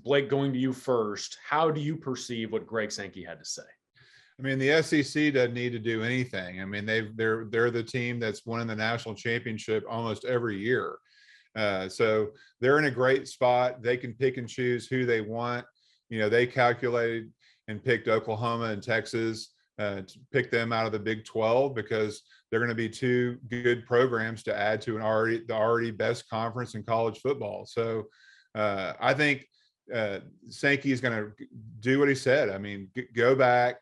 Blake, going to you first, how do you perceive what Greg Sankey had to say? I mean, the SEC doesn't need to do anything. I mean, they're the team that's winning the national championship almost every year. So they're in a great spot. They can pick and choose who they want. You know, they calculated and picked Oklahoma and Texas to pick them out of the Big 12 because they're going to be two good programs to add to the already best conference in college football. So I think Sankey is going to do what he said. I mean, go back,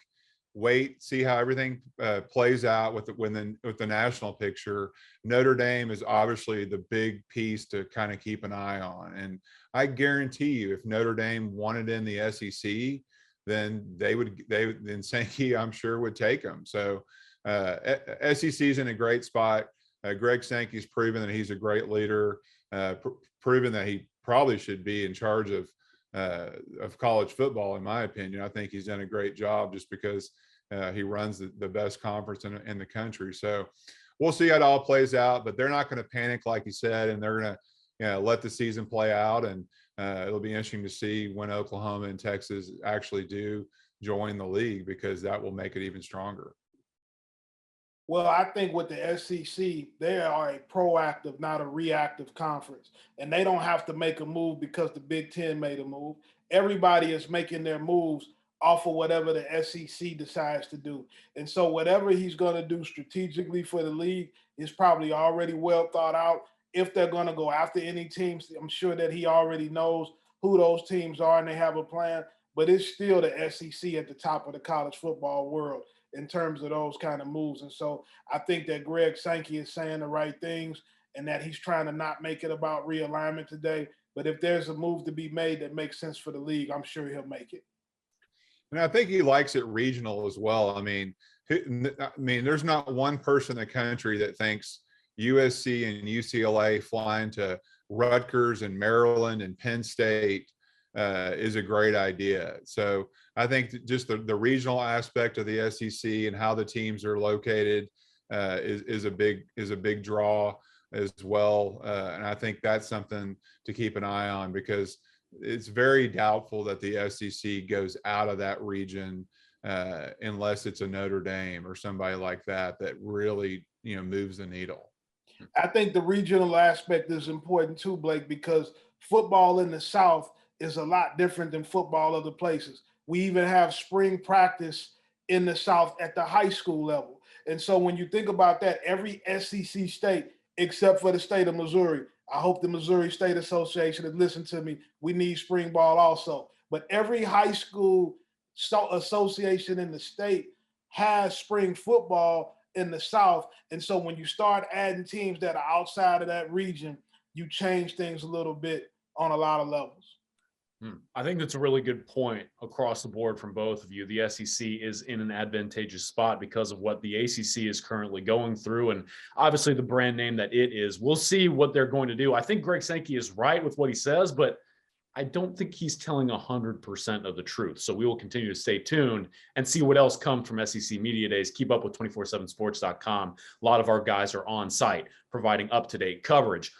wait, see how everything plays out with the national picture. Notre Dame is obviously the big piece to kind of keep an eye on. And I guarantee you, if Notre Dame wanted in the SEC, then then Sankey, I'm sure, would take them. So SEC is in a great spot. Greg Sankey's proven that he's a great leader, proven that he probably should be in charge of college football, in my opinion. I think he's done a great job just because he runs the best conference in the country. So we'll see how it all plays out, but they're not going to panic, like you said, and they're going to let the season play out. And it'll be interesting to see when Oklahoma and Texas actually do join the league, because that will make it even stronger. Well, I think with the SEC, they are a proactive, not a reactive conference. And they don't have to make a move because the Big Ten made a move. Everybody is making their moves off of whatever the SEC decides to do. And so whatever he's going to do strategically for the league is probably already well thought out. If they're going to go after any teams, I'm sure that he already knows who those teams are and they have a plan. But it's still the SEC at the top of the college football world in terms of those kind of moves. And so I think that Greg Sankey is saying the right things and that he's trying to not make it about realignment today. But if there's a move to be made that makes sense for the league, I'm sure he'll make it. And I think he likes it regional as well. I mean, there's not one person in the country that thinks USC and UCLA flying to Rutgers and Maryland and Penn State is a great idea. So I think just the regional aspect of the SEC and how the teams are located is a big draw as well. And I think that's something to keep an eye on, because it's very doubtful that the SEC goes out of that region unless it's a Notre Dame or somebody like that really, moves the needle. I think the regional aspect is important too, Blake, because football in the South is a lot different than football other places. We even have spring practice in the South at the high school level. And so when you think about that, every SEC state, except for the state of Missouri, I hope the Missouri State Association has listened to me. We need spring ball also. But every high school association in the state has spring football in the South. And so when you start adding teams that are outside of that region, you change things a little bit on a lot of levels. I think that's a really good point across the board from both of you. The SEC is in an advantageous spot because of what the ACC is currently going through, and obviously the brand name that it is. We'll see what they're going to do. I think Greg Sankey is right with what he says, but I don't think he's telling 100% of the truth. So we will continue to stay tuned and see what else comes from SEC Media Days. Keep up with 247sports.com. A lot of our guys are on site providing up-to-date coverage.